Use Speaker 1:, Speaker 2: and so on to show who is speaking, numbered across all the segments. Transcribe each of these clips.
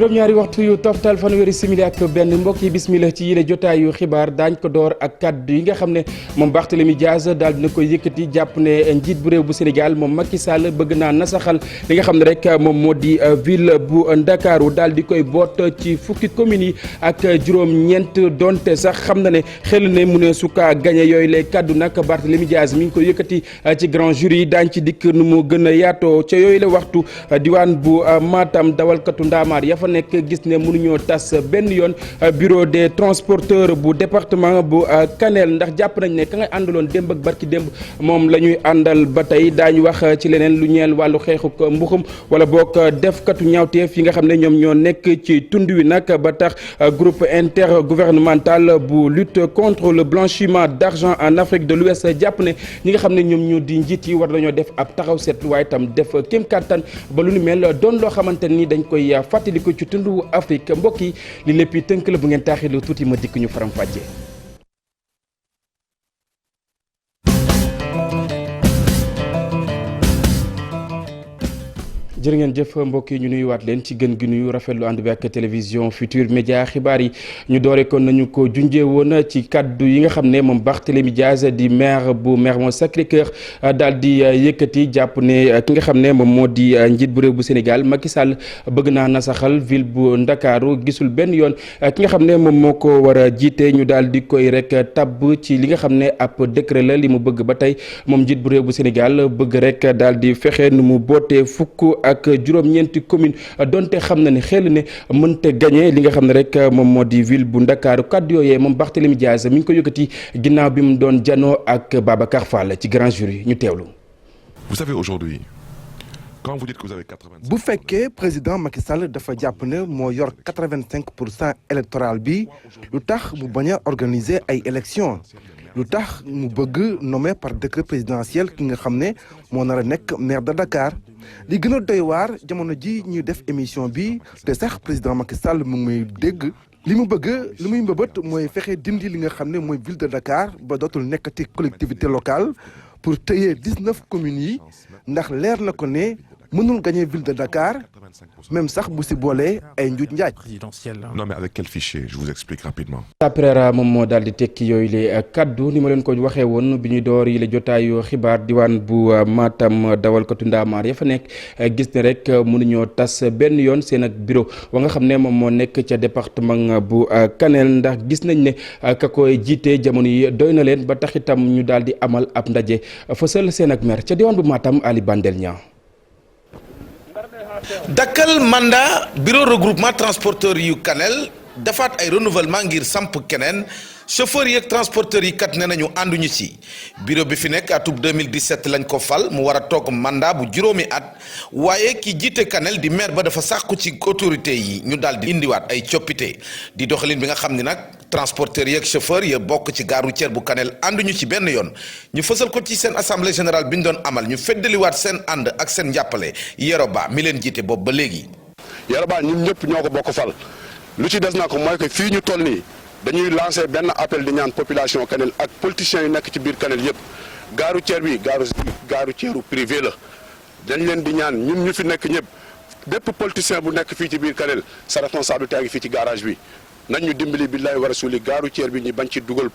Speaker 1: juróom-ñaari waxtu yu toftal fanweeri simili ak benn mbokk yi bismillah ci yile jotaayu xibaar daañ ko door ak kaddu yi nga xam ne moom Barthélémy Dias daal dina koy yëkkati jàpp ne njiit bu réew bu Sénégal moom Macky Sall bëgg naa nasaxal li nga xam ne rek moom moo di ville bu Ndakaaru daal di koy boot ci fukki communes yi ak juróom-ñeent donte sax xam na ne xel ne mu ne su kaa gañe yooyu lay kaddu nag Barthélémy Dias mi ngi koy yëkkati ci grand jury daañ ci dikk nu mu gën a yaatoo ca yooyu la waxtu diwaan bu Matam dawalkatu ndaamaar fa nekk gis ne mënuñoo tas benn yoon bureau des transporteurs bu département bu Kanel ndax jàpp nañ ne ka ngay àndaloon démb ak barki démb moom la ñuy àndal ba tey daañu wax ci leneen lu ñeel wàllu xeexuk mbuxum wala boog defkatu ñaawteef yi nga xam ne ñoom ñoo nekk ci tund wi nag ba tax groupe intergouvernemental bu lutte contre le blanchiment d'argent en Afrique de l'Ouest jàpp ne ñi nga xam ne ñoom ñoo di njiit yi war nañoo def ab taxaw seetlu waaye itam def kéem kattan ba lu ni mel doon loo xamante ni dañ koy fàttali ko ci tundu Afrique mbokk yi li lépp yi tënk la bu ngeen taaxirlu tuuti ma dikk ñu faram fàjje. jërë ngeen jëf mbokk yi ñu nuyuwaat leen ci gën gi nuyu rafetlu ànd bi ak télévision Futur Média xibaar yi ñu doore kon nañu ko junjee woon ci kaddu yi nga xam ne moom Barthélémy Dias di maire bu Mermoz Sacré-Cœur daal di yëkkati jàpp ne ki nga xam ne moom moo di njiit bu réew bu Sénégal Macky Sall bëgg naa nasaxal ville bu Ndakaaru gisul benn yoon ki nga xam ne moom moo ko war a jiite ñu daal di koy rek tabb ci li nga xam ne ab décret la li mu bëgg ba tey moom njiit bu réew bu Sénégal bëgg rek daal di fexe nu mu bootee fukk ak juróom-ñeenti commune donte xam na ne xel ne mënte gagné li nga xam ne rek moom moo di ville bu Ndakaaru kaddu yooyee moom Barthélémy Dias mi ngi ko yëkkati ginnaaw bi mu doon janoo ak Babacar Fall ci grand jury ñu teewlu.
Speaker 2: Vous savez aujourd'hui quand vous dites que vous avez 85.
Speaker 3: bu fekkee président Macky Sall dafa jàpp ne moo yor 85% électoral bi lu tax mu bañ a organiser ay élections lu tax mu bëgg nommé par décret présidentiel ki nga xam ne moo nar a nekk maire de Dakar. li gën a doy waar jamono ji ñuy def émission bi te sax président Macky Sall mu ngi may dégg li mu bëgg li muy mbëbët mooy fexe dindi li nga xam ne mooy ville de Dakar ba dootul nekkati collectivité locale pour tëye 19 communes yi ndax leer na ko ne mënul gagner ville de Dakar même sax bu si boolee ay njuuj njaaj présidentiel.
Speaker 2: Non mais avec quel fichier je vous explique rapidement.
Speaker 1: après moom moo daal di tekki yooyu le kaddu ni ma leen ko waxee woon bi ñuy door yi la jotaayu xibaar diwaan bu Matam dawalkatu ndaamaar ya fa nekk gis ne rek mënuñoo tas benn yoon seen ak bureau wa nga xam ne moom moo nekk ca département bu Kanel ndax gis nañ ne ka koy jiite jamono yi doy na leen ba tax itam ñu daal di amal ab ndaje fësal seen ak maire ca diwaan bu Matam Ali Bandel Niang.
Speaker 4: dakkal mandat bureau regroupement transporteur yu Kanel defaat ay renouvellement ngir samp keneen chauffeur yi ak transporteurs yi kat ne nañu ànduñu ci bureau bi fi nekk atub 2017 lañ ko fal mu war a toog mandat bu juróomi at waaye ki jiite Kanel di maire ba dafa sàkku ci autorité yi ñu daal di indiwaat ay coppite di doxalin bi nga xam ni nag transporteurs yi ak chauffeur yi bokk ci gare routière bu Kanel ànduñu ci benn yoon ñu fësal ko ci seen assemblée générale bi ñu doon amal ñu feddaliwaat seen ànd ak seen njàppale Yeroba mi leen jiite boobu ba léegi.
Speaker 5: Yeroba ñun ñëpp ñoo ko bokk fal lu ci des na ko mooy que fii ñu toll nii dañuy lancer benn appel di ñaan population Kanel ak politiciens yu nekk ci biir Kanel yëpp gare routière bi gare routière privé la dañ leen di ñaan ñun ñu fi nekk ñëpp bépp politicien bu nekk fii ci biir Kanel sa responsabilité ngi fii ci garage bi nañ ñu dimbali billahi wa rasuli gare routière bi ñu bañ ci dugal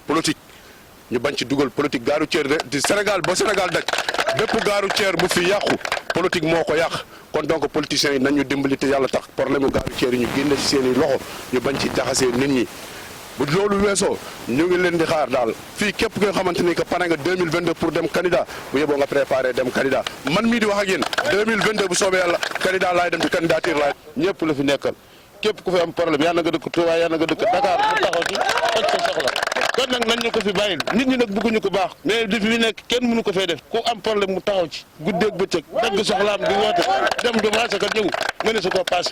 Speaker 5: politique gare routière di Sénégal ba Sénégal daj bépp gare routière bu fi yàqu politique moo ko yàq kon donc politiciens yi nañ ñu dimbali te yàlla tax problème mu gare routière yi ñu génne ci seen i loxo ñu bañ ci jaxasee nit ñi. bu loolu weesoo ñu ngi leen di xaar daal fii képp nga xamante ni que pare nga 2022 pour dem candidat bu yeboo nga préparé dem candidat man mii di wax ak yéen 2022 bu soobee yàlla candidat laay dem ci candidature laay ñëpp la fi nekkal képp ku fi am problème yàlla nga dëkk Touba yàlla nga dëkk Dakar mu taxaw ci faj sa soxla kon nag nañ ñu ko fi bàyyil nit ñi nag bëgguñu ko baax mais di fi nekk kenn mënu ko fee def ku am problème mu taxaw ci guddeeg bëccëg dagg soxlaam di woote dem du marché kat ñëw nga ne su ko passé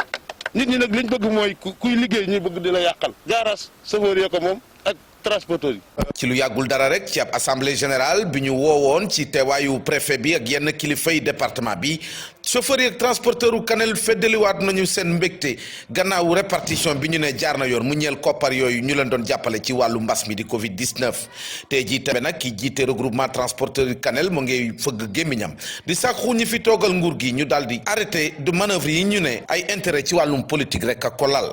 Speaker 5: nit ñi nag liñ bëgg mooy kuy liggéey ñi bëgg di la yàqal gaaraas chauffeur yoo ko moom ak
Speaker 6: transporteurs yi.
Speaker 4: ci lu yàggul dara rek ci ab assemblée générale bi ñu woowoon ci teewaayu préfet bi ak yenn kilifay département bi chauffeur yi ak transporteur u Kanel feddaliwaat nañu seen mbégte gannaaw répartition bi ñu ne jaar na yoon mu ñeel koppar yooyu ñu leen doon jàppale ci wàllu mbas mi di Covid 19. tey jii tamit nag ki jiite regroupement transporteur yu Kanel mu ngi fëgg gémmiñam di sàkku ñi fi toogal nguur gi ñu daal di arrêté de manœuvre yi ñu ne ay intérêt ci wàllum politique rek ak ko lal.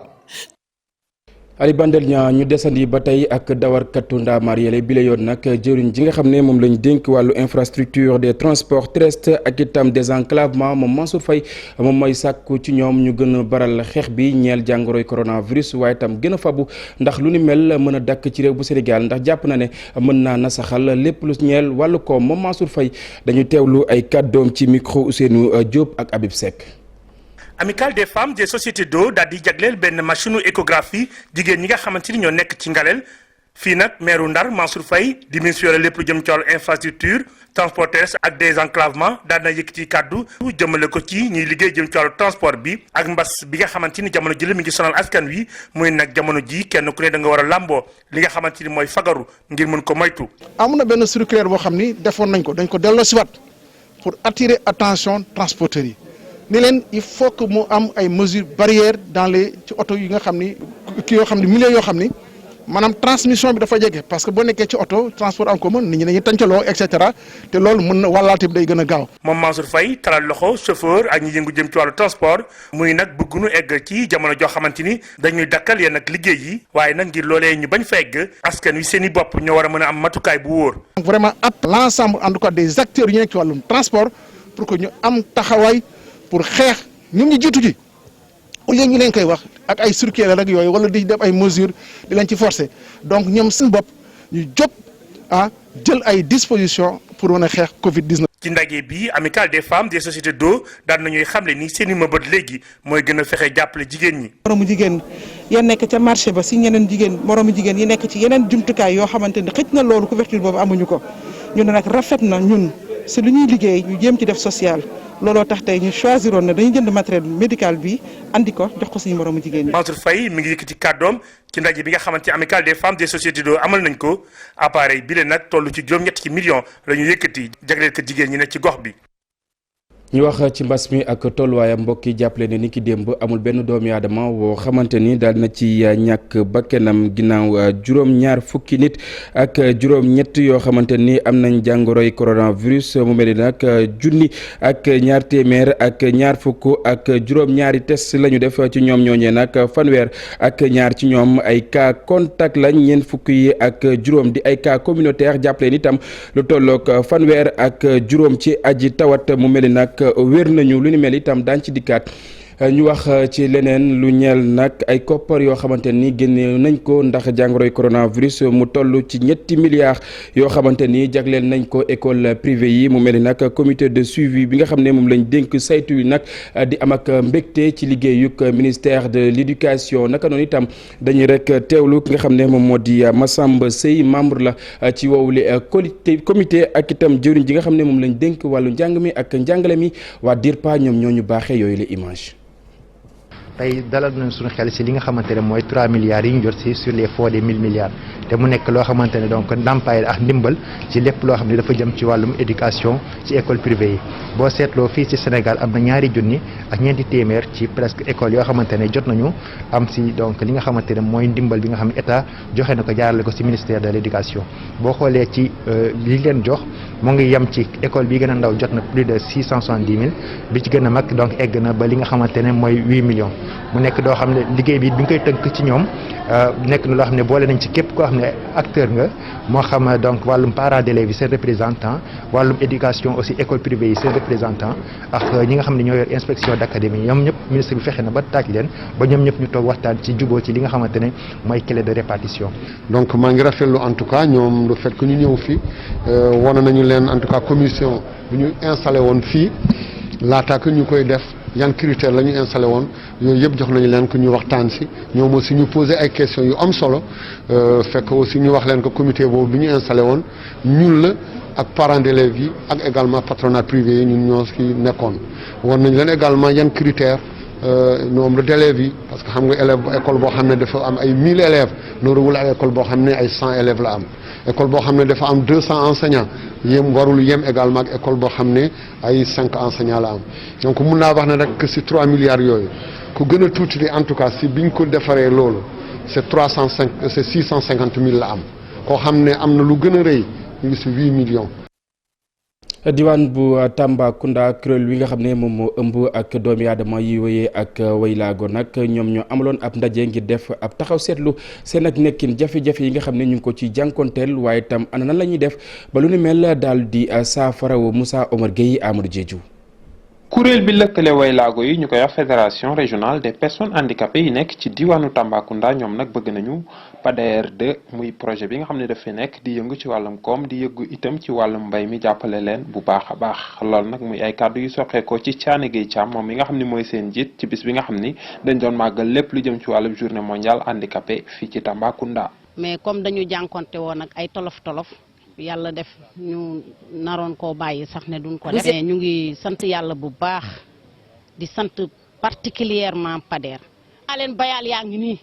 Speaker 1: Ali Bandel ñaa ñu desandi ba tey ak dawarkatu ndaamaar yele bi la yoon nag jëriñ ji nga xam ne moom lañ dénk wàllu infrastructure des transports terrestres ak itam désenclavement moom Mansour Faye moom mooy sàkku ci ñoom ñu gën a baral xeex bi ñeel jàngoroy coronavirus waaye itam gën a fabu ndax lu ni mel mën a dakk ci réew bu Sénégal ndax jàpp na ne mën naa nasaxal lépp lu ñeel wàllu koom moom Mansour Faye dañu teewlu ay kàddoom ci micro Ousseynou Diop ak Habib Seck.
Speaker 7: Amicale des femmes des sociétés d'eau daal di jagleel benn machine échographie jigéen ñi nga xamante ni ñoo nekk ci ngaleel fii nag maire Ndar Mansour Faye di ministre yore lépp lu jëm ci wàllu infrastructure transport terrestre ak désenclavement daal na yëkkati kàddu jëmale ko ci ñuy liggéey jëm ci wàllu transport bi ak mbas bi nga xamante ni jamono ji la mi ngi sonal askan wi muy nag jamono ji kenn ku ne da nga war a làmboo li nga xamante ni mooy fagaru ngir mën ko moytu.
Speaker 8: amoon na benn circulaire boo xam ni defoon nañ ko dañ ko delloosiwaat pour attirer attention transporteurs yi. ni leen il faut que mu am ay mesures barrières dans les ci oto yi nga xam ni kii yoo xam ni milieu yoo xam ni maanaam transmission bi dafa jege parce que boo nekkee ci oto transport en commun nit ñi dañuy tàncaloo et cetera te loolu mën na wàllaate bi day gën a gaaw.
Speaker 7: moom Mansour Faye talal loxo chauffeur ak ñi yëngu jëm ci wàllu transport muy nag bëggunu egg ci jamono joo xamante ni dañuy dakkal yéen nag liggéey yi waaye nag ngir loolee ñu bañ fa egg askan wi seen i bopp ñoo war a mën a am matukaay bu wóor.
Speaker 8: donc vraiment l'ensemble en tout cas des acteurs yi nekk ci wàllum transport pour que ñu am taxawaay. pour xeex ñun ñu jiitu ji au lieu ñu leen koy wax ak ay circulaire rek yooyu wala di def ay mesures di leen ci forcer donc ñoom seen bopp ñu jóg jël ay dispositions pour mën a xeex Covid 19.
Speaker 7: ci ndaje bi amicale des femmes des sociétés d'eau daan nañuy xamle ni seen i mëbët léegi mooy gën a fexe jàppale jigéen ñi.
Speaker 9: moromu jigéen ya nekk ca marché ba si ñeneen jigéen moromu jigéen yi nekk ci yeneen jumtukaay yoo xamante ni xëj na loolu couverture boobu amuñu ko ñu ne nag rafet na ñun si lu ñuy liggéey ñu jéem ci def social. looloo tax tey ñu choisiroon ne dañuy jënd matériel médical bi andi ko jox ko suñu moromu jigéen ñi.
Speaker 7: Mansour Faye mi ngi yëkkati kàddoom ci ndaje bi nga xamante ne amicale des femmes des sociétés d'eau amal nañ ko appareil bi leen nag toll ci juróom-ñett ci millions la ñu yëkkati jagleel ko jigéen ñi ne ci gox bi.
Speaker 1: ñu wax ci mbas mi ak tolluwaayam mbokk yi jàppale ne ni ki démb amul benn doomi aadama woo xamante ni daal na ci ñàkk bakkanam ginnaaw juróom-ñaar fukki nit ak juróom-ñett yoo xamante ni am nañ jàngoroy coronavirus mu mel ni nag junni ak ñaar téeméer ak ñaar fukk ak juróom-ñaari test la ñu def ci ñoom ñooñee nag fanweer ak ñaar ci ñoom ay cas contact lañ ñeent fukk yi ak juróom di ay cas communautaire jàppale ni itam lu tolloog fanweer ak juróom ci aji tawat mu mel ni nag wér nañu lu ni mel itam daañ ci dikkaat ñu wax ci leneen lu ñeel nag ay koppar yoo xamante ni génne nañ ko ndax jàngoroy coronavirus mu toll ci ñetti milliards yoo xamante ni jagleel nañ ko école privée yi mu mel ni nag comité de suivi bi nga xam ne moom lañ dénk saytu yi nag di am ak mbégte ci liggéeyuk ministère de l'éducation naka noonu itam dañuy rek teewlu ki nga xam ne moom moo di Massamba Seye membre la ci woowule comité ak itam jëriñ ji nga xam ne moom lañ dénk wàllu njàng mi ak njàngale mi waa DIRPA ñoom ñoo ñu baaxee yooyu la image.
Speaker 10: tey dalal nañ suñu xel si li nga xamante ne mooy 3 milliards yi ñu jot si sur les fonds des 1000 milliards te mu nekk loo xamante ne donc ndàmpaay ak ndimbal ci lépp loo xam ne dafa jëm ci wàllum éducation ci école privée yi boo seetloo fii ci Sénégal am na ñaari junni ak ñeenti téeméer ci presque école yoo xamante ne jot nañu am si donc li nga xamante ne mooy ndimbal bi nga xam ne état joxe na ko jaarale ko si ministère de l'éducation boo xoolee ci li leen jox mu ngi yem ci école bi gën a ndaw jot na plus de 670 000 bi ci gën a mag donc egg na ba li nga xamante ne mooy 8 millions mu nekk doo xam ne liggéey bi ñu koy tënk ci ñoom nekk na loo xam ne boole nañ ci képp koo xam ne acteur nga moo xam donc wàllum parents d'élèves yi seen représentant wàllum éducation aussi école privée yi seen représentant ak ñi nga xam ne ñoo yor inspection d'académie ñoom ñëpp ministre bi fexe na ba taaj leen ba ñoom ñëpp ñu toog waxtaan ci juboo ci li nga xamante ne mooy clé de répartition.
Speaker 11: donc maa ngi rafetlu en tout cas ñoom le fait que ñu ñëw fii wane nañu leen en tout cas commission bu ñu installé woon fii laata que ñu koy def. yan critère la ñu installé woon yooyu yëpp jox nañu leen ko ñu waxtaan si ñoom aussi ñu posé ay questions yu am solo fekk aussi ñu wax leen ko comité boobu bi ñu installé woon ñun la ak parents d'élèves yi ak également patronat privé yi ñun ñoo si nekkoon. war nañu leen également yan critère nombre d'élèves yi parce que xam nga école boo xam ne dafa am ay 1000 élèves nooruwul ay école boo xam ne ay 100 élèves la am école boo xam ne dafa am 200 enseignants warul yem également ak école boo xam ne ay 5 enseignants la am donc mun naa wax ne rek que si 3 milliards yooyu ku gën a tuuti en tout cas si biñ ko defaree loolu c'est 650 000 la am koo xam ne am na lu gën a rëy ñu ngi si 8 millions.
Speaker 1: diwaan bu Tambacounda kuréel wi nga xam ne moom moo ëmb ak doomi aadama yi wéyee ak waylaago nag ñoom ñoo amaloon ab ndaje ngir def ab taxaw seetlu seen ak nekkin jafe-jafe yi nga xam ne ñu ngi ko ci jànkonteel waaye itam ana nan la ñuy def ba lu ni mel daal di saafara Moussa Omar Gueye Amadou Diédhiou.
Speaker 6: kuréel bi lëkkale waylaago yi ñu koy wax fédération régionale des personnes handicapées yi nekk ci diwaanu Tambacounda ñoom nag bëgg nañu PADER 2 muy projet bi nga xam ne dafay nekk di yëngu ci wàllum koom di yëngu itam ci wàllum mbay mi jàppale leen bu baax a baax loolu nag muy ay kàddu yu soqeekoo ci Thiané Gueye Thiam moom mi nga xam ne mooy seen njiit ci bis bi nga xam ni dañ doon màggal lépp lu jëm ci wàllum journée mondiale handicapé fii ci Tambacounda.
Speaker 12: mais comme dañu jànkonte woon ak ay tolof-tolof yàlla def ñu naroon koo bàyyi sax ne duñ ko def mais ñu ngi sant yàlla bu baax di sant particulièrement PADER leen bayal yaa ngi nii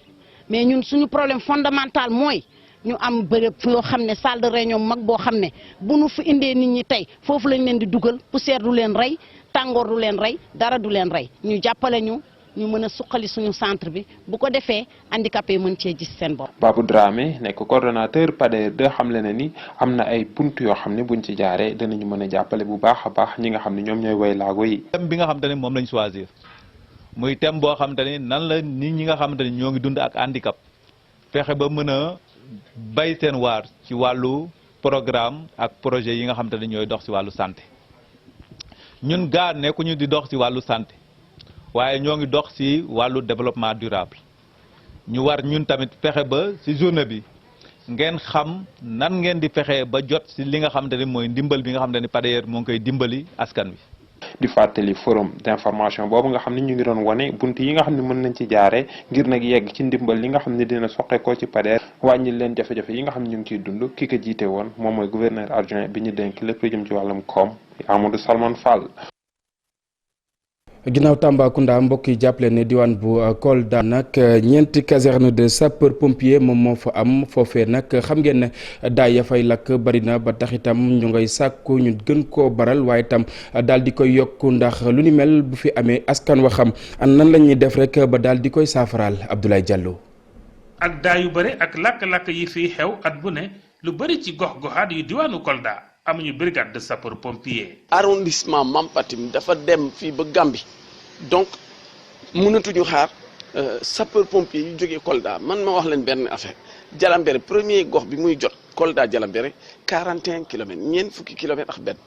Speaker 12: mais ñun suñu problème fondamental mooy ñu am bërëb yoo xam ne salle de réunion mag boo xam ne bu nu fi indee nit ñi tey foofu lañ leen di dugal poussière du leen rey tàngoor du leen rey dara du leen rey ñu jàppale ñu mën a suqali suñu centre bi bu ko defee handicapé mën cee gis seen bopp.
Speaker 6: Babou Dramé nekk coordonnateur PADER 2 xamle na ni am na ay bunt yoo xam ne buñ ci jaaree danañu mën a jàppale bu baax a baax ñi nga xam ne ñoom ñooy waylaago yi.
Speaker 13: thème bi nga xamante ne moom lañ choisir muy thème boo xamante ne nan la nit ñi nga xamante ne ñoo ngi dund ak handicap fexe ba mën a bay seen waar ci wàllu programme ak projet yi nga xamante ne ñooy dox ci wàllu santé ñun gaa nekkuñu di dox ci wàllu santé. waaye ñoo ngi dox ci wàllu développement durable ñu war ñun tamit fexe ba ci journée bi ngeen xam nan ngeen di fexe ba jot ci li nga xamante ne mooy ndimbal bi nga xamante ne PADER moo ngi koy dimbali askan wi.
Speaker 6: di fàttali forum d'information boobu nga xam ne ñu ngi doon wane bunt yi nga xam ne mën nañ ci jaaree ngir nag yegg ci ndimbal li nga xam ne dina soqeekoo ci PADER wàññil leen jafe-jafe yi nga xam ne ñu ngi ciy dund ki ko jiite woon moom mooy gouverneur adjoint bi ñu dénk lépp lu jëm ci wàllum koom Amadou Salman Fall.
Speaker 1: ginnaaw Tambacounda mbokk yi jàppale ne diwaan bu Kolda nag ñeenti caserne de sapeur pompier moom moo fa am foofee nag xam ngeen ne daay ya fay lakk bari na ba tax itam ñu ngay sàkku ñu gën koo baral waaye itam daal di koy yokk ndax lu ni mel bu fi amee askan wa xam an nan la ñuy def rek ba daal di koy saafaraal Abdoulaye Diallo.
Speaker 7: ak daa yu bëri ak lakk-lakk yi fiy xew at bu ne lu bëri ci gox-goxaat yu diwaanu Kolda. amuñu brigade de sapeur pompier.
Speaker 14: arrondissement Mampatim dafa dem fii ba Gambie donc mënatuñu xaar sapeur pompier yu jógee Kolda man ma wax leen benn affaire Jalambere premier gox bi muy jot Kolda Jalambere 41 kilomètres ñeent fukki kilomètres ak benn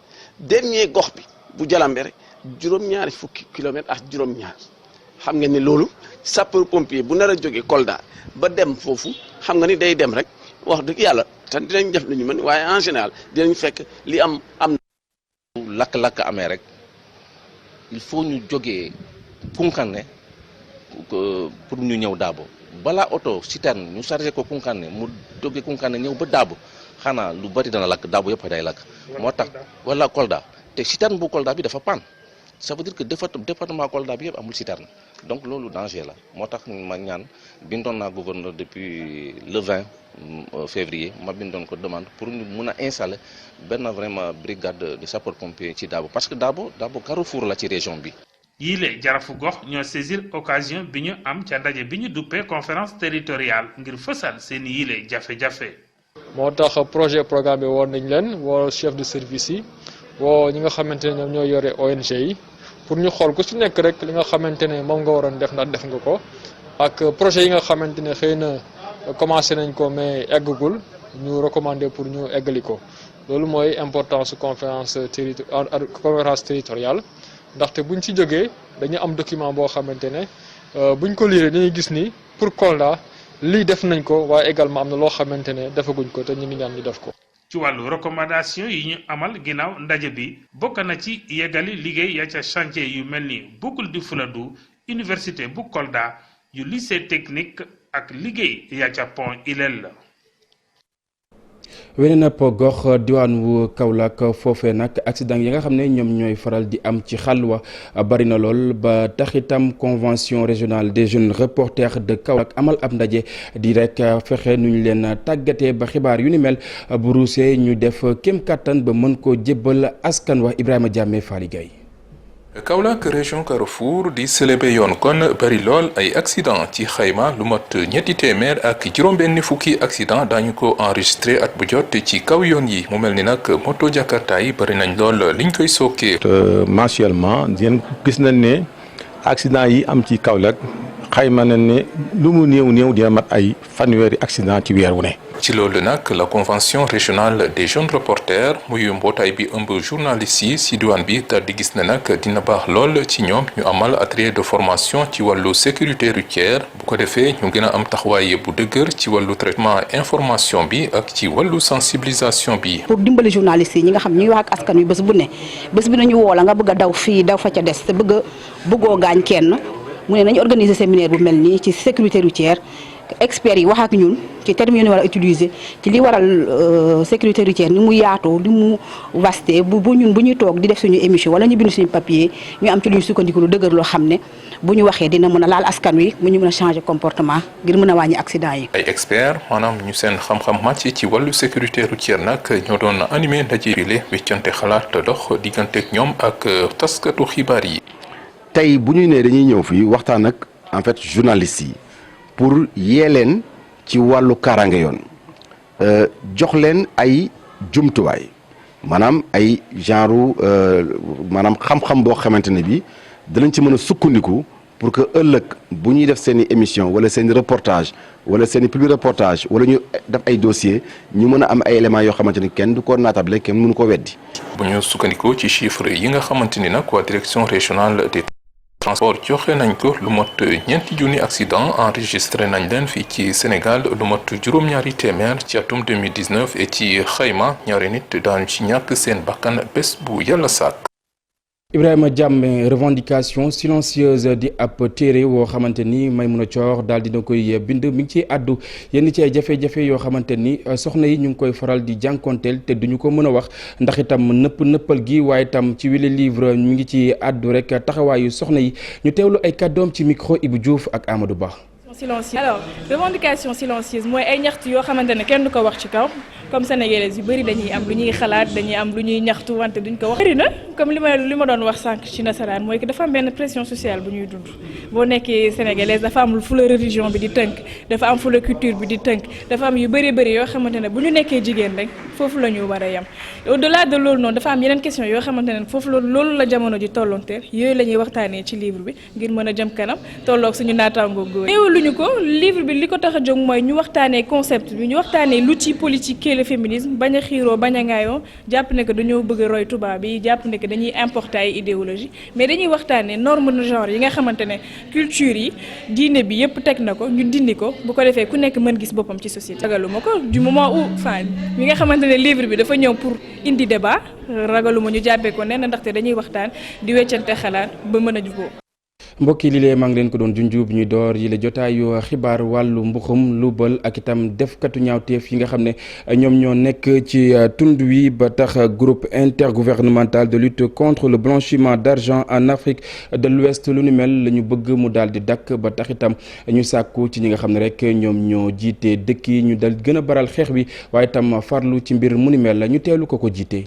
Speaker 14: dernier gox bi bu Jalambere juróom-ñaari fukki kilomètres ak juróom-ñaar xam nga ni loolu sapeur pompier bu nar a jógee Kolda ba dem foofu xam nga ni day dem rek wax dëgg yàlla. te dinañ def lu ñu mën waaye en général dinañ fekk li am.
Speaker 15: lakk-lakk amee rek il faut ñu jógee Koungheul pour ñu ñëw Dabo balaa oto citerne ñu chargé ko Koungheul mu jógee Koungheul ñëw ba Dabo xanaa lu bari dana lakk Dabo yëpp day lakk. moo tax wala Kolda te citerne bu Kolda bi dafa panne ça veut dire que département Kolda bi yëpp amul citerne donc loolu danger la moo tax ma ñaan bindoon naa gouverneur depuis le 20. février ma bindoon ko demande pour ñu mun a installer benn vraiment brigade de sapeur pompier ci Dabo parce que Dabo carrefour la ci région bi.
Speaker 7: yile jarafu gox ñoo saisir occasion bi ñu am ca ndaje bi ñu duppee conférence territoriale ngir fësal seen yile jafe-jafe.
Speaker 16: moo tax projet programme bi woon nañ leen woo chef de service yi woo ñi nga xamante ne ñoom ñoo yore ONG yi pour ñu xool ku ci nekk rek li nga xamante ne moom nga waroon def ndax def nga ko ak projet yi nga xamante ne xëy na. commencé nañ ko mais eggagul ñu recommandé pour ñu eggali ko loolu mooy importance conférence territoriale ndaxte buñ ci jógee dañu am document boo xamante ne buñ ko liiree dañuy gis ni pour Kolda lii def nañ ko waaye également am na loo xamante ne defaguñ ko te ñu ngi ñaan ñu def ko.
Speaker 7: ci wàllu recommandation yi ñu amal ginnaaw ndaje bi bokk na ci yeggali liggéey ya ca chantier yu mel ni Boukul di Fuladu université bu Kolda yu lycée technique. ak liggéey yaa ca pont Ilel la.
Speaker 1: weneen ab gox diwaan wu Kaolack foofee nag accident yi nga xam ne ñoom ñooy faral di am ci xàll wa bari na lool ba tax itam convention régionale des jeunes reporters de Kaolack amal ab ndaje di rek fexe nu ñu leen tàggatee ba xibaar yu ni mel bu ruusee ñu def kéem kattan ba mën koo jébbal askan wa Ibrahima Diamé Fally Gueye.
Speaker 17: Kaolack région Carrefour di célébé yoon kon bari lool ay accident ci xayma lu mat ñetti téeméer ak juróom-benn fukki accident daañu ko enregistré at bu jot ci kaw yoon yi mu mel ni nag moto jakarta yi bari nañ lool liñ koy sookee.
Speaker 18: mensuellement yéen gis nañ ne accident yi am ci Kaolack xayma nañ ne lu mu néew dina mat ay fanweeri accident ci weer wu ne.
Speaker 17: ci loolu nag la convention régionale des jeunes reporters muy mbootaay bi ëmb journalistes yi si diwaan bi daal di gis ne nag dina baax lool ci ñoom ñu amal atelier de formation ci wàllu sécurité routière bu ko defee ñu gën a am taxawaay bu dëgër ci wàllu traitement information bi ak ci wàllu sensibilisation bi.
Speaker 19: pour dimbali journalistes yi ñi nga xam ñuy wax ak askan wi bés bu nañu woo la nga bëgg a daw fii daw fa ca des te bëggoo gaañ kenn mu ne nañu organiser séminaire bu mel nii ci sécurité routière. experts yi wax ak ñun ci termes yi ñu war a utiliser ci li waral sécurité routière ni mu yaatoo ni mu vaste bu ñuy toog di def suñu émission wala ñu bind suñu papier ñu am ci lu ñu sukkandiku lu dëgër loo xam ne bu ñu waxee dina mën a laal askan wi mu ñu mën a changer comportement ngir mën a wàññi accident yi.
Speaker 17: ay experts maanaam ñu seen xam-xam màcc ci wàllu sécurité routière nag ñoo doon animé ndaje bile weccante xalaat dox digganteeg ñoom ak taskatu xibaar yi.
Speaker 20: tey bu ñu nee dañuy ñëw fii waxtaan ak en fait journalistes yi. pour yee leen ci wàllu kaaraange yoon jox leen ay jumtuwaay maanaam ay genre maanaam xam-xam boo xamante ne bi danañ ci mën a sukkandiku pour que ëllëg bu ñuy def seen i émission wala seen i reportage wala seen i publi reportage wala ñu def ay dossier ñu mën a am ay éléments yoo xamante ni kenn du ko naatable kenn mënu ko weddi.
Speaker 17: bu ñu sukkandikoo ci chiffres yi nga xamante ni nag waa direction régionale des transport joxe nañ ko lu mot ñeenti junni accident enregistré nañ leen fii ci Sénégal lu mot juróom-ñaari téeméer ci atum 2019 et ci xayma ñaari nit daañu ci ñàkk seen bakkan bés bu yàlla sàkk.
Speaker 1: Ibrahima Diamé revendication silencieuse di ab téere woo xamante ni Maimouna Thior daal dina koy bind mi ngi ciy àddu yenn ci ay jafe-jafe yoo xamante ni soxna yi ñu ngi koy faral di jànkonteel te duñu ko mën a wax ndax itam nëppal gi waaye itam ci wile livre mi ngi ci àddu rek taxawaayu soxna yi ñu teewlu ay kàddoom ci micro Ibou Diouf ak Amadou Ba.
Speaker 21: silencieuse alors revendication silencieuse mooy ay ñaxtu yoo xamante ne kenn du ko wax ci kaw comme sénégalais yu bëri dañuy am lu ñuy xalaat dañuy am lu ñuy ñaxtu wante duñ ko wax. bëri na comme li ma doon wax sànq ci nasaraan mooy que dafa am benn pression sociale bu ñuy dund boo nekkee sénégalaise dafa am fu la religion bi di tënk dafa am fu la culture bi di tënk dafa am yu bëri yoo xamante ne bu ñu nekkee jigéen rek foofu la ñu war a yem au delà de loolu noonu dafa am yeneen question yoo xamante ne foofu loolu la jamono ji tollonteel yooyu la ñuy waxtaanee ci livre bi ngir mën a jëm kanam tolloog suñu naataango góor ñu ko livre bi li ko tax a jóg mooy ñu waxtaanee concept bi ñu waxtaanee l'outil politique et le féminisme bañ a xiiroo bañ a ngaayoo jàpp ne que dañoo bëgg a roy tubaab bi jàpp ne que dañuy importer ay idéologie mais dañuy waxtaanee norme de genre yi nga xamante ne culture yi diine bi yëpp teg na ko ñu dindi ko bu ko defee ku nekk mën gis boppam ci société. ragaluma ko du moment où mi nga xamante ne livre bi dafa ñëw pour indi débat ragaluma ñu jàppee ko nee na ndaxte dañuy waxtaan di weccante xalaat ba mën a jubóo.
Speaker 1: mbokk yi li lee maa ngi leen ko doon junjub ñuy door yi la jotaayu xibaar wàllu mbuxum lubal ak itam defkatu ñaawteef yi nga xam ne ñoom ñoo nekk ci tund wi ba tax groupe intergouvernemental de lutte contre le blanchiment d'argent en Afrique de l'Ouest lu ni mel la ñu bëgg mu daal di dakk ba tax itam ñu sàkku ci ñi nga xam ne rek ñoom ñoo jiite dëkk yi ñu dal gën a baral xeex bi waaye itam farlu ci mbir mu ni mel la ñu teelu ko jiite.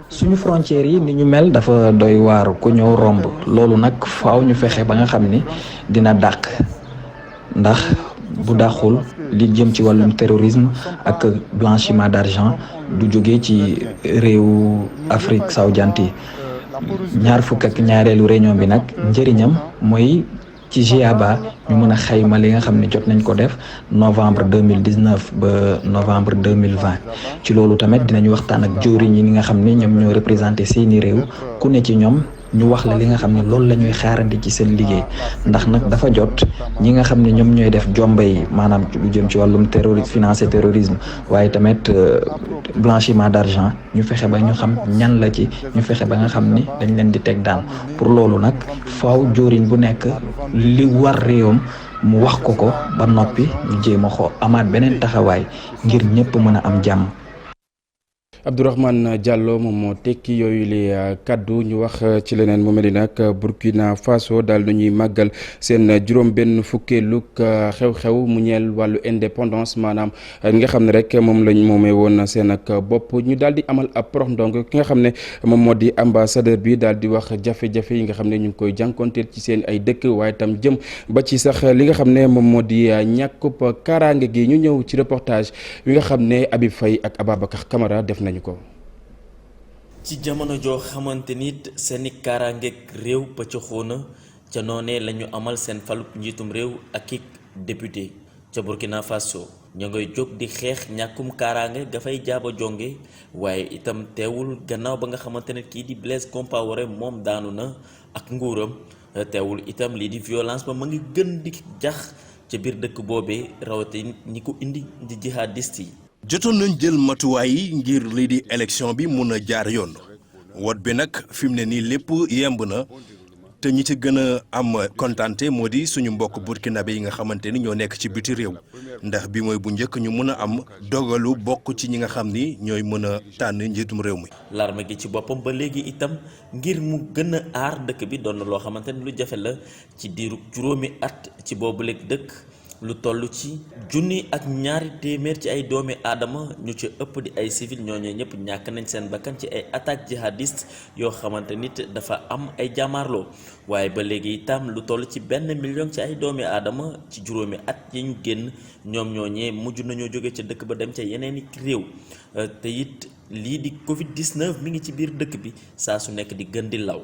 Speaker 22: suñu frontières yi ni ñu mel dafa doy waar ku ñëw romb loolu nag faaw ñu fexe ba nga xam ni dina dàq ndax bu dàqul li jëm ci wàllum terrorisme ak blanchiment d'argent du jóge ci réewu Afrique sowu-jant yi ñaar fukk ak ñaareelu réunion bi nag njëriñam mooy ci GIABA ñu mën a xayma li nga xam ne jot nañ ko def novembre 2019 ba novembre 2020 ci loolu tamit dinañu waxtaan ak jëwriñ yi nga xam ne ñoom ñoo représenté seeni réew ku ne ci ñoom ñu wax la li nga xam ne loolu la ñuy xaarandi ci seen liggéey ndax nag dafa jot ñi nga xam ne ñoom ñooy def jombe yi maanaam lu jëm ci wàllum terrorisme financer terrorisme waaye tamit blanchiment d'argent ñu fexe ba ñu xam ñan la ci ñu fexe ba nga xam ni dañ leen di teg daan pour loolu nag faaw jóoriñ bu nekk li war réewam mu wax ko ba noppi ñu jéem a xoo amaat beneen taxawaay ngir ñëpp mën a am jàmm.
Speaker 1: Abdourahmane Diallo moom moo tekki yooyu li kaddu ñu wax ci leneen mu mel ni nag Burkina Faso daal dañuy màggal seen juróom-benn fukkeelu xew-xew mu ñeel wàllu indépendance maanaam li nga xam ne rek moom lañ moomee woon seen ak bopp ñu daal di amal ab porox ndong ki nga xam ne moom moo di ambassadeur bi daal di wax jafe-jafe yi nga xam ne ñu ngi koy jànkonteel ci seen ay dëkk waaye tam jëm ba ci sax li nga xam ne moom moo di ñàkkub kaaraange gi ñu ñëw ci reportage bi nga xam ne Habib Faye ak Ababacar Camara def nañu ko.
Speaker 2: ci jamono joo xamante nit seeni kaaraangeeg réew ba ca xoona ca noonee la ñu amal seen falub njiitum réew ak i député ca Burkina Faso ña ngay jóg di xeex ñàkkum kaaraange dafay jaaba jonge waaye itam teewul gannaaw ba nga xamante ne kii di Blaise Compaoré moom daanu na ak nguuram teewul itam lii di violence ba ma ngi gën di jax ca biir dëkk boobee rawate ñi ko indi di jihadiste yi.
Speaker 3: jotoon nañ jël matuwaay yi ngir lii di élection bi mun a jaar yoon woot bi nag fi mu ne nii lépp yemb na te ñi ci gën a am kontante moo di suñu mbokk burkinabé yi nga xamante ni ñoo nekk ci biti réew ndax bi mooy bu njëkk ñu mën a am dogalu bokk ci ñi nga xam ni ñooy mën a tànn njiitum réew mi.
Speaker 2: l'armée gi ci boppam ba léegi itam ngir mu gën a aar dëkk bi doon na loo xamante ni lu jafe la ci diiru juróomi at ci boobu léegi dëkk. lu toll ci 1,200 ci ay doomi aadama ñu ci ëpp di ay civil ñooñu ñëpp ñàkk nañ seen bakkan ci ay attaques jihadistes yoo xamante nit dafa am ay jàmmaarloo waaye ba léegi itam lu toll ci 1 million ci ay doomi aadama ci juróomi at yi ñu génn ñoom ñooñee mujj nañoo jóge ca dëkk ba dem ca yeneen i réew te it lii di Covid-19 mi ngi ci biir dëkk bi saa su nekk di gën di law.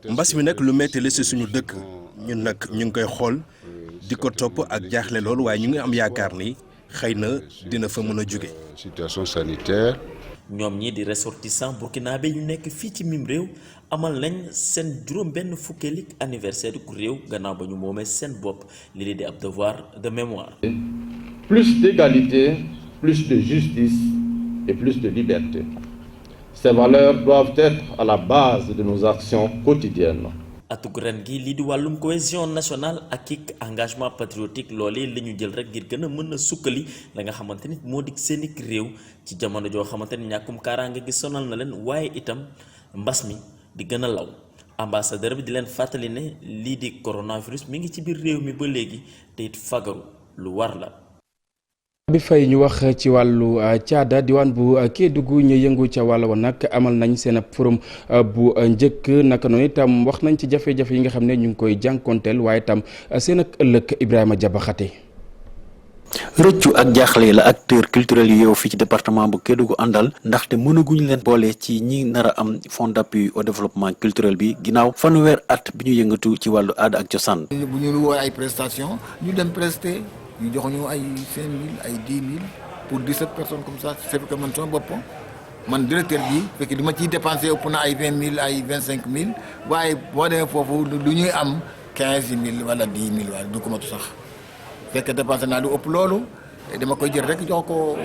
Speaker 3: mbas mi nag lu metti la si suñu dëkk ñun nag ñu ngi koy xool. di ko topp ak jaaxle loolu waaye ñu ngi am yaakaar ni xëy na dina fa mën a jóge.
Speaker 2: situation sanitaire. ñoom ñii di ressortissant burkinabé yu nekk fii ci mim réew amal nañ seen juróom-benn fukkeeli anniversaire ku réew gannaaw ba ñu moomee seen bopp li di ab devoir de mémoire.
Speaker 23: plus d'égalité, plus de justice et plus de liberté. Ces valeurs doivent être à la base de nos actions quotidiennes.
Speaker 2: atug ren gi lii di wàllum cohésion nationale ak i engagement patriotique loolee la ñu jël rek ngir gën a mën a sukkali la nga xamante ni moo di seen i réew ci jamono joo xamante ni ñàkkum kaaraange gi sonal na leen waaye itam mbas mi di gën a law ambassadeur bi di leen fàttali ne lii di coronavirus mi ngi ci biir réew mi ba léegi te it fagaru lu war la.
Speaker 1: bi fay ñu wax ci wàllu caada diwaan bu Kédougou ñu yëngu ca wàll wa nag amal nañ seen ab forum bu njëkk naka noonu itam wax nañ ci jafe-jafe yi nga xam ne ñu ngi koy jànkonteel waaye itam seen ak ëllëg Ibrahima Jabaxate.
Speaker 24: rëccu ak jaaxle la acteur culturel yi yow fii ci département bu Kédougou àndal ndaxte mënaguñ leen boole ci ñi nar a am fonds d'appui au développement culturel bi ginnaaw fanweer at bi ñu yëngatu ci wàllu aada ak cosaan.
Speaker 25: bu ñu woo ay prestation ñu dem prester. ñu jox ñu ay 5 000 ay 10 000 pour 17 personnes comme ça c'est que man sama bopp man directeur bi fekk li ma ciy dépensé ëpp na ay 20 000 ay 25 000 waaye boo demee foofu du ñuy am 15 000 wala 10 000 waaye du ko matu sax fekk dépensé naa lu ëpp loolu dama koy jël rek jox ko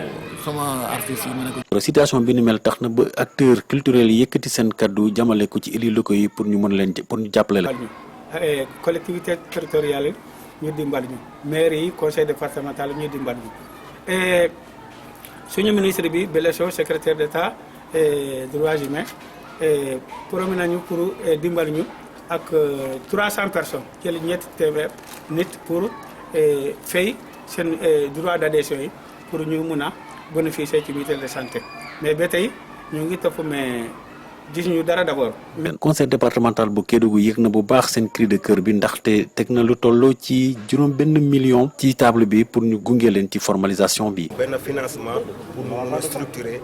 Speaker 25: sama artistes yi ma ne ko.
Speaker 24: situation bi ni mel tax na ba acteurs culturels yi yëkkati seen kaddu jamale ko ci élus locaux yi pour ñu mën leen pour ñu jàppale la.
Speaker 26: collectivité territoriale ñu dimbali ñu maire yi conseil départemental ñu dimbali ñu suñu ministre bi Belesso secrétaire d'État droits humains promis nañu pour dimbali ñu ak 300 personnes jël ñetti téeméer nit pour fay seen droit d'adhésion yi pour ñu mun a bénéficier ci mutuelle de santé mais ba tey ñu ngi topp mais gis ñu dara d'abord.
Speaker 24: conseil départemental bu Kédougou yëg na bu baax seen cri de cœur bi ndaxte teg na lu tolloo ci $1 million ci table bi pour ñu gunge leen ci formalisation bi.
Speaker 27: benn financement pour ñu mun a structurer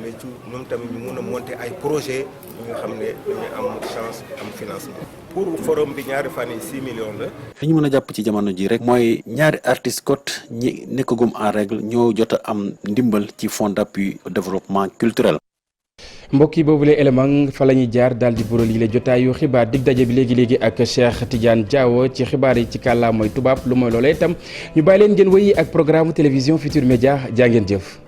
Speaker 27: mais ci ñoom tamit ñu mun a monter ay projets yi nga xam ne dañuy am chance am financement. pour forum bi ñaari fan yi 6 millions la.
Speaker 24: li ñu mën a jàpp ci jamono ji rek mooy ñaari artistes cote ñi nekkagum en règle ñoo jot a am ndimbal ci fonds d'appui au développement culturel.
Speaker 1: mbokk yi boobule élément fa la ñuy jaar daal di bural yi la jotaayu xibaar dig daje bi léegi-léegi ak Cheikh Tidiane Diawo ci xibaar yi ci kàllaamay tubaab lu mooy loolee itam ñu bàyyi leen ngeen wéyi ak programme télévision Futur Média jaa ngeen jëf.